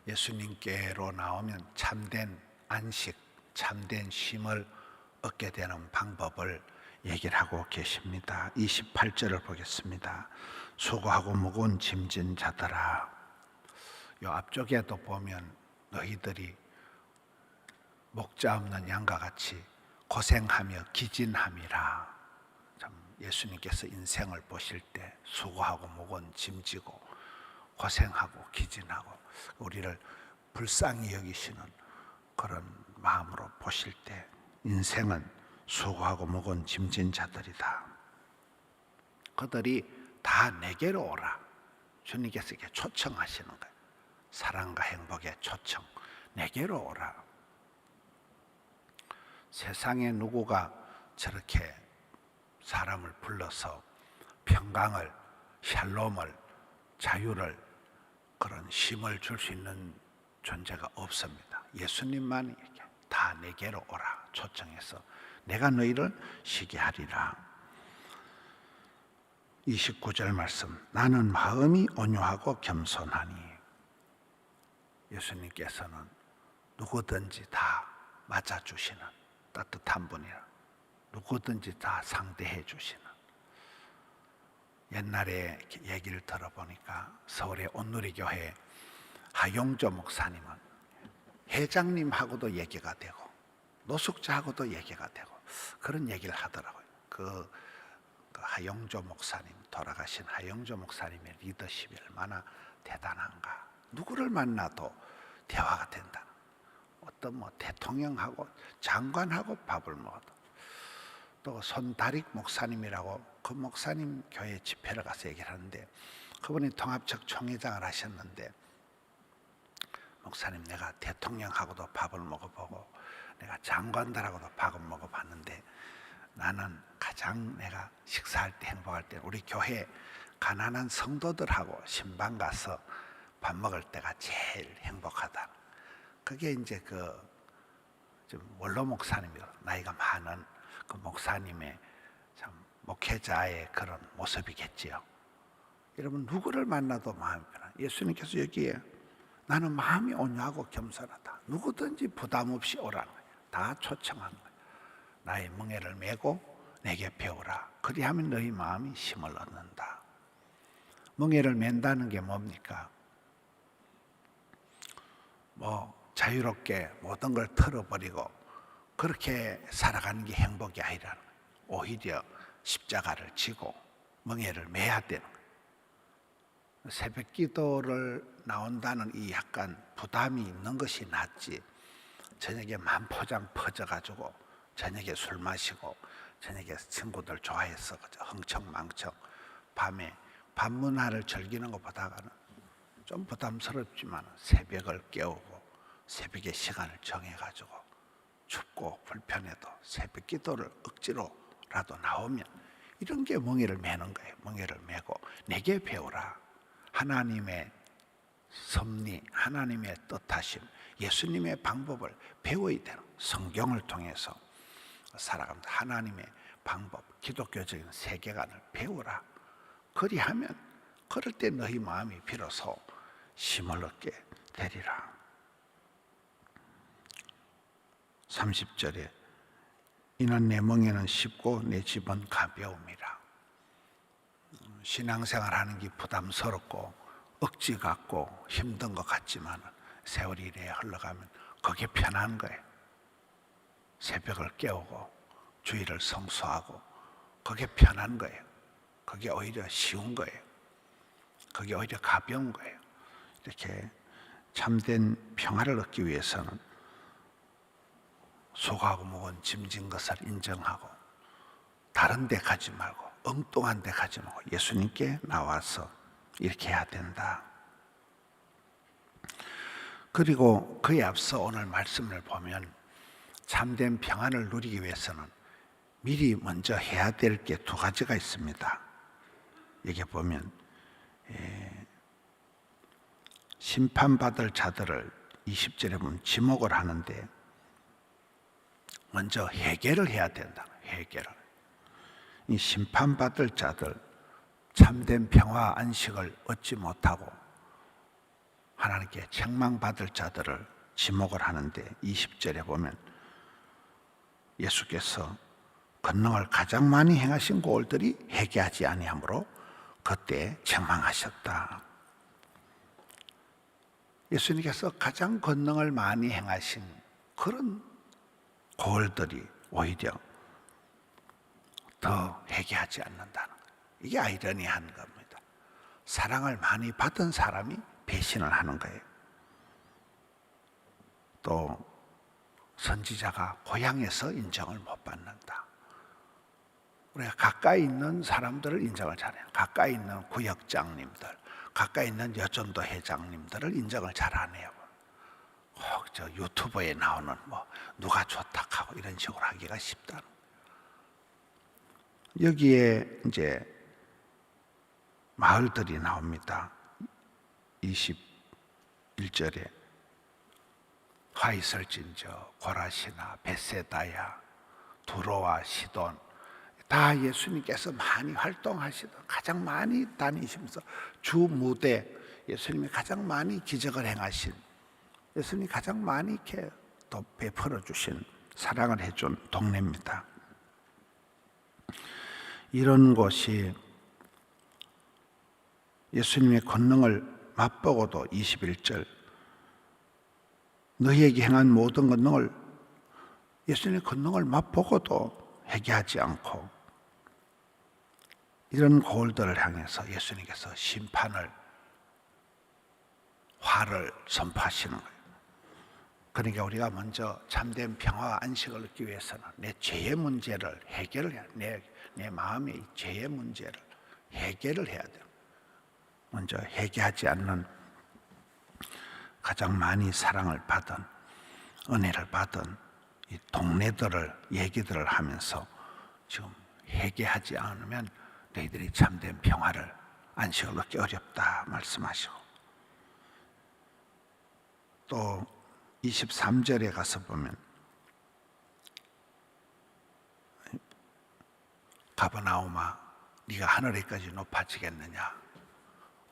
예수님께로 나오면 참된 안식, 참된 쉼을 얻게 되는 방법을 얘기를 하고 계십니다. 28절을 보겠습니다. 수고하고 무거운 짐진 자들아, 요 앞쪽에도 보면 너희들이 목자 없는 양과 같이 고생하며 기진함이라. 참 예수님께서 인생을 보실 때 수고하고 무거운 짐지고 고생하고 기진하고 우리를 불쌍히 여기시는 그런 마음으로 보실 때 인생은 수고하고 무거운 짐진 자들이다. 그들이 다 내게로 오라. 주님께서 이렇게 초청하시는 거예요. 사랑과 행복의 초청. 내게로 오라. 세상에 누구가 저렇게 사람을 불러서 평강을, 샬롬을, 자유를, 그런 쉼을 줄 수 있는 존재가 없습니다. 예수님만이 이렇게 다 내게로 오라 초청해서 내가 너희를 쉬게 하리라. 29절 말씀, 나는 마음이 온유하고 겸손하니. 예수님께서는 누구든지 다 맞아주시는 따뜻한 분이라. 누구든지 다 상대해 주시는. 옛날에 얘기를 들어보니까 서울의 온누리교회 하용조 목사님은 회장님하고도 얘기가 되고 노숙자하고도 얘기가 되고 그런 얘기를 하더라고요. 그 하용조 목사님, 돌아가신 하용조 목사님의 리더십이 얼마나 대단한가. 누구를 만나도 대화가 된다. 어떤 대통령하고 장관하고 밥을 먹어도. 또 손다릭 목사님이라고 그 목사님 교회 집회를 가서 얘기를 하는데 그분이 통합적 총회장을 하셨는데, 목사님 내가 대통령하고도 밥을 먹어보고 내가 장관들하고도 밥을 먹어봤는데 나는 가장 내가 식사할 때 행복할 때 우리 교회 가난한 성도들하고 신방 가서 밥 먹을 때가 제일 행복하다. 그게 이제 좀 원로 목사님이고 나이가 많은 그 목사님의 참 목회자의 그런 모습이겠지요. 여러분 누구를 만나도 마음이 편한. 예수님께서 여기에 나는 마음이 온유하고 겸손하다. 누구든지 부담 없이 오라는 거예요. 다 초청하는 거예요. 나의 멍에를 메고 내게 배우라. 그리하면 너희 마음이 쉼을 얻는다. 멍에를 맨다는 게 뭡니까? 자유롭게 모든 걸 털어버리고 그렇게 살아가는 게 행복이 아니라는 거예요. 오히려 십자가를 지고 멍에를 매야 되는 거예요. 새벽 기도를 나온다는 이 약간 부담이 있는 것이 낫지, 저녁에 만포장 퍼져가지고 저녁에 술 마시고 저녁에 친구들 좋아해서 흥청망청 밤에 밤문화를 즐기는 것보다는 좀 부담스럽지만 새벽을 깨우고 새벽에 시간을 정해가지고 춥고 불편해도 새벽 기도를 억지로라도 나오면 이런 게 멍에를 매는 거예요. 멍에를 매고 내게 배우라. 하나님의 섭리, 하나님의 뜻하심, 예수님의 방법을 배워야 되는, 성경을 통해서 살아갑니다. 하나님의 방법, 기독교적인 세계관을 배우라. 그리하면 그럴 때 너희 마음이 비로소 쉼을 얻게 되리라. 30절에 이는 내 멍에는 쉽고 내 집은 가벼움이라. 신앙생활 하는 게 부담스럽고 억지 같고 힘든 것 같지만 세월이 이래 흘러가면 그게 편한 거예요. 새벽을 깨우고 주일을 성수하고 그게 편한 거예요. 그게 오히려 쉬운 거예요. 그게 오히려 가벼운 거예요. 이렇게 참된 평화를 얻기 위해서는 수고하고 무거운 짐진 것을 인정하고 다른 데 가지 말고 엉뚱한 데 가지 말고 예수님께 나와서 이렇게 해야 된다. 그리고 그에 앞서 오늘 말씀을 보면 참된 평안을 누리기 위해서는 미리 먼저 해야 될 게 두 가지가 있습니다. 여기 보면 심판받을 자들을 20절에 보면 지목을 하는데 먼저 회개를 해야 된다. 회개를. 이 심판받을 자들, 참된 평화 안식을 얻지 못하고 하나님께 책망받을 자들을 지목을 하는데 20절에 보면 예수께서 권능을 가장 많이 행하신 고을들이 회개하지 아니하므로 그때 책망하셨다. 예수님께서 가장 권능을 많이 행하신 그런 고을들이 오히려 더 회개하지 않는다는 거예요. 이게 아이러니한 겁니다. 사랑을 많이 받은 사람이 배신을 하는 거예요. 또 선지자가 고향에서 인정을 못 받는다. 우리가 가까이 있는 사람들을 인정을 잘해요. 가까이 있는 구역장님들, 가까이 있는 여전도 회장님들을 인정을 잘 안 해요. 혹 저 유튜브에 나오는 뭐 누가 좋다 하고 이런 식으로 하기가 쉽다. 여기에 이제 마을들이 나옵니다. 21절에 화이설진저, 고라시나, 벳세다야, 두로와 시돈 다 예수님께서 많이 활동하시던 가장 많이 다니시면서 주 무대 예수님이 가장 많이 기적을 행하신 예수님이 가장 많이 이렇게 또 베풀어 주신 사랑을 해준 동네입니다. 이런 곳이 예수님의 권능을 맛보고도 21절 너희에게 행한 모든 권능을 예수님의 권능을 맛보고도 회개하지 않고 이런 고을들을 향해서 예수님께서 심판을 화를 선포하시는 거예요. 그러니까 우리가 먼저 참된 평화와 안식을 얻기 위해서는 내 죄의 문제를 해결을 해야 돼. 내 마음의 죄의 문제를 해결을 해야 돼요. 먼저 회개하지 않는 가장 많이 사랑을 받은 은혜를 받은 이 동네들을 얘기들을 하면서 지금 회개하지 않으면 너희들이 참된 평화를 안식을 얻기 어렵다 말씀하시고 또 23절에 가서 보면 가버나움아 네가 하늘에까지 높아지겠느냐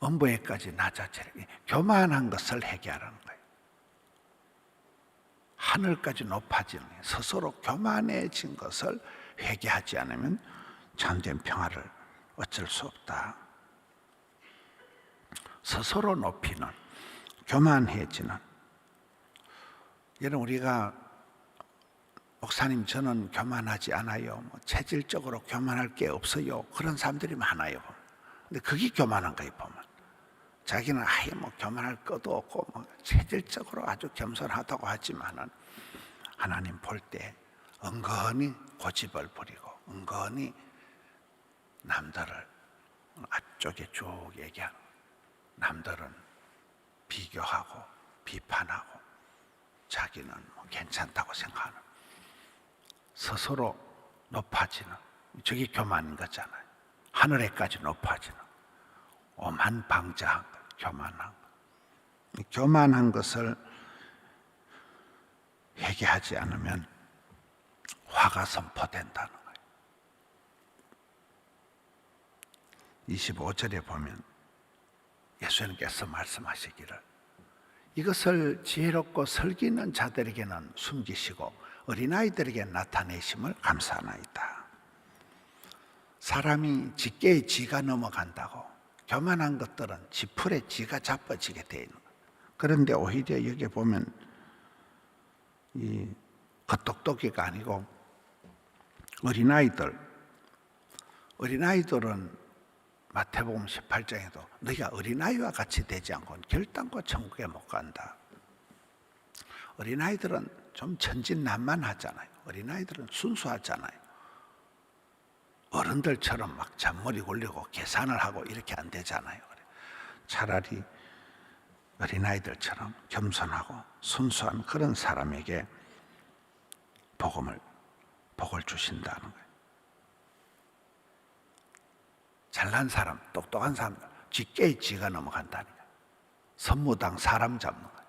음부에까지 낮아지라. 교만한 것을 회개하라는 거예요. 하늘까지 높아지는 거예요. 스스로 교만해진 것을 회개하지 않으면 참된 평화를 어쩔 수 없다. 스스로 높이는 교만해지는 여러분 우리가 목사님 저는 교만하지 않아요. 뭐 체질적으로 교만할 게 없어요. 그런 사람들이 많아요. 근데 그게 교만한 거예요 보면. 자기는 아예 뭐 교만할 것도 없고 뭐 체질적으로 아주 겸손하다고 하지만은 하나님 볼 때 은근히 고집을 부리고 은근히 남들을 앞쪽에 쭉 얘기하고 남들은 비교하고 비판하고 자기는 뭐 괜찮다고 생각하는 스스로 높아지는 저게 교만인 거잖아요. 하늘에까지 높아지는 오만방자한 것, 교만한 것. 교만한 것을 회개하지 않으면 화가 선포된다는 거예요. 25절에 보면 예수님께서 말씀하시기를 이것을 지혜롭고 설기 있는 자들에게는 숨기시고 어린아이들에게 나타내심을 감사하나이다. 사람이 쥐깨에 쥐가 넘어간다고 교만한 것들은 지풀에 쥐가 자빠지게 되어 있는 거예요. 그런데 오히려 여기 보면 이 겉똑똑이가 아니고 어린아이들은 마태복음 18장에도 너희가 어린아이와 같이 되지 않고는 결단코 천국에 못 간다. 어린아이들은 좀 천진난만하잖아요. 어린아이들은 순수하잖아요. 어른들처럼 막 잔머리 굴리고 계산을 하고 이렇게 안 되잖아요. 차라리 어린아이들처럼 겸손하고 순수한 그런 사람에게 복을 주신다는 거예요. 잘난 사람, 똑똑한 사람, 쥐깨에 쥐가 넘어간다는 거예요. 선무당 사람 잡는 거예요.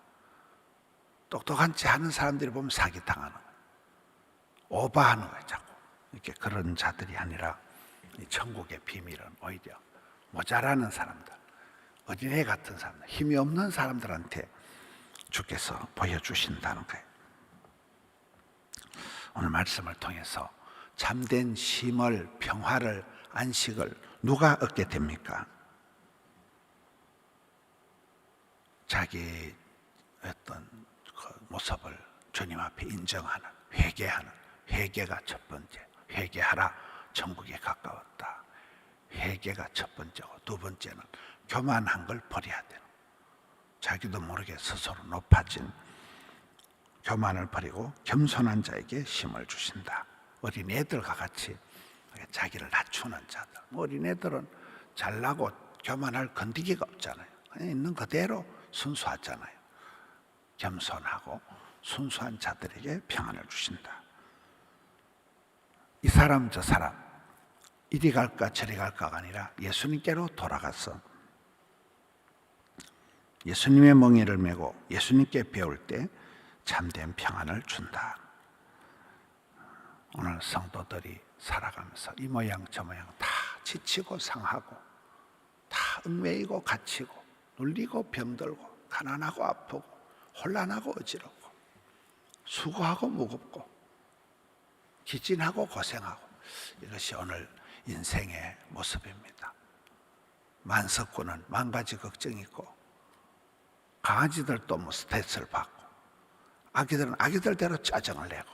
똑똑한지 않은 사람들이 보면 사기당하는 거예요. 오버하는 거예요, 자꾸. 이렇게 그런 자들이 아니라 천국의 비밀은 오히려 모자라는 사람들, 어린애 같은 사람, 힘이 없는 사람들한테 주께서 보여주신다는 거예요. 오늘 말씀을 통해서 참된 쉼을, 평화를, 안식을 누가 얻게 됩니까? 자기의 어떤 그 모습을 주님 앞에 인정하는, 회개하는, 회개가 첫 번째. 회개하라, 천국에 가까웠다. 회개가 첫 번째고, 두 번째는 교만한 걸 버려야 돼요. 자기도 모르게 스스로 높아진 교만을 버리고 겸손한 자에게 힘을 주신다. 어린애들과 같이 자기를 낮추는 자들. 어린애들은 잘나고 교만할 건디기가 없잖아요. 그냥 있는 그대로 순수하잖아요. 겸손하고 순수한 자들에게 평안을 주신다. 이 사람 저 사람 이리 갈까 저리 갈까가 아니라 예수님께로 돌아가서 예수님의 멍에를 메고 예수님께 배울 때 참된 평안을 준다. 오늘 성도들이 살아가면서 이 모양 저 모양 다 지치고 상하고 다 얽매이고 갇히고 눌리고 병들고 가난하고 아프고 혼란하고 어지럽고 수고하고 무겁고 기진하고 고생하고, 이것이 오늘 인생의 모습입니다. 만석군은 만 가지 걱정이 있고, 강아지들도 뭐 스트레스를 받고, 아기들은 아기들대로 짜증을 내고,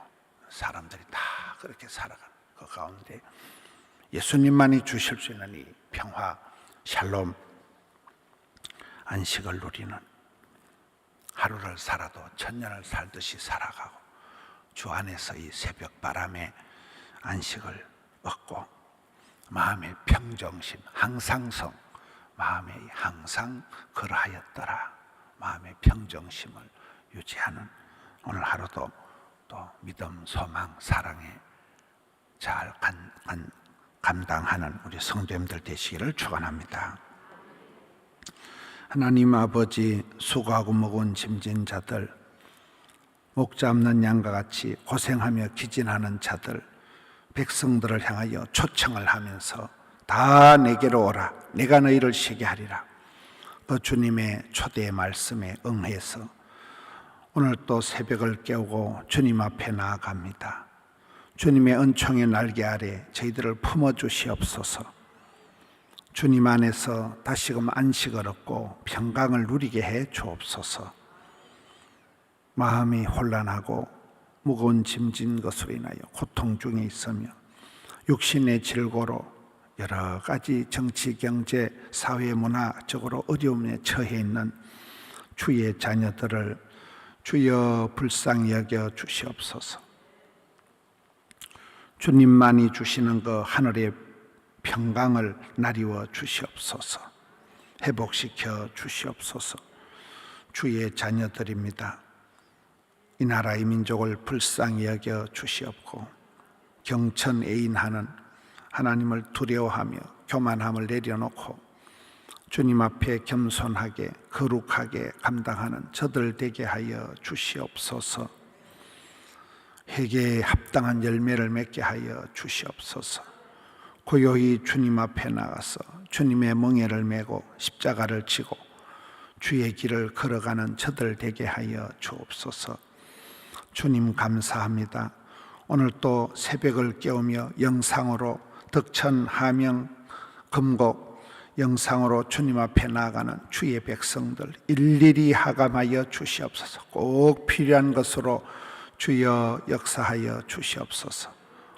사람들이 다 그렇게 살아가는 그 가운데 예수님만이 주실 수 있는 이 평화, 샬롬, 안식을 누리는, 하루를 살아도 천년을 살듯이 살아가고 주 안에서 이 새벽 바람에 안식을 얻고 마음의 평정심, 항상성, 마음에 항상 그러하였더라, 마음의 평정심을 유지하는 오늘 하루도 또 믿음, 소망, 사랑에 잘 감당하는 우리 성도님들 되시기를 축원합니다. 하나님 아버지, 수고하고 무거운 짐진 자들, 목 잡는 양과 같이 고생하며 기진하는 자들, 백성들을 향하여 초청을 하면서 다 내게로 오라, 내가 너희를 쉬게 하리라. 그 주님의 초대의 말씀에 응해서 오늘 또 새벽을 깨우고 주님 앞에 나아갑니다. 주님의 은총의 날개 아래 저희들을 품어주시옵소서. 주님 안에서 다시금 안식을 얻고 평강을 누리게 해 주옵소서. 마음이 혼란하고 무거운 짐진 것으로 인하여 고통 중에 있으며 육신의 질고로 여러 가지 정치, 경제, 사회, 문화적으로 어려움에 처해 있는 주의 자녀들을 주여 불쌍히 여겨 주시옵소서. 주님만이 주시는 그 하늘의 평강을 나리워 주시옵소서. 회복시켜 주시옵소서. 주의 자녀들입니다. 이 나라 이 민족을 불쌍히 여겨 주시옵고 경천애인하는, 하나님을 두려워하며 교만함을 내려놓고 주님 앞에 겸손하게 거룩하게 감당하는 저들 되게 하여 주시옵소서. 회개에 합당한 열매를 맺게 하여 주시옵소서. 고요히 주님 앞에 나가서 주님의 멍에를 메고 십자가를 지고 주의 길을 걸어가는 저들 되게 하여 주옵소서. 주님 감사합니다. 오늘 또 새벽을 깨우며 영상으로 덕천, 하명, 금곡 영상으로 주님 앞에 나아가는 주의 백성들 일일이 하감하여 주시옵소서. 꼭 필요한 것으로 주여 역사하여 주시옵소서.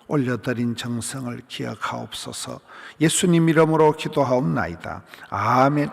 올려드린 정성을 기억하옵소서. 예수님 이름으로 기도하옵나이다. 아멘.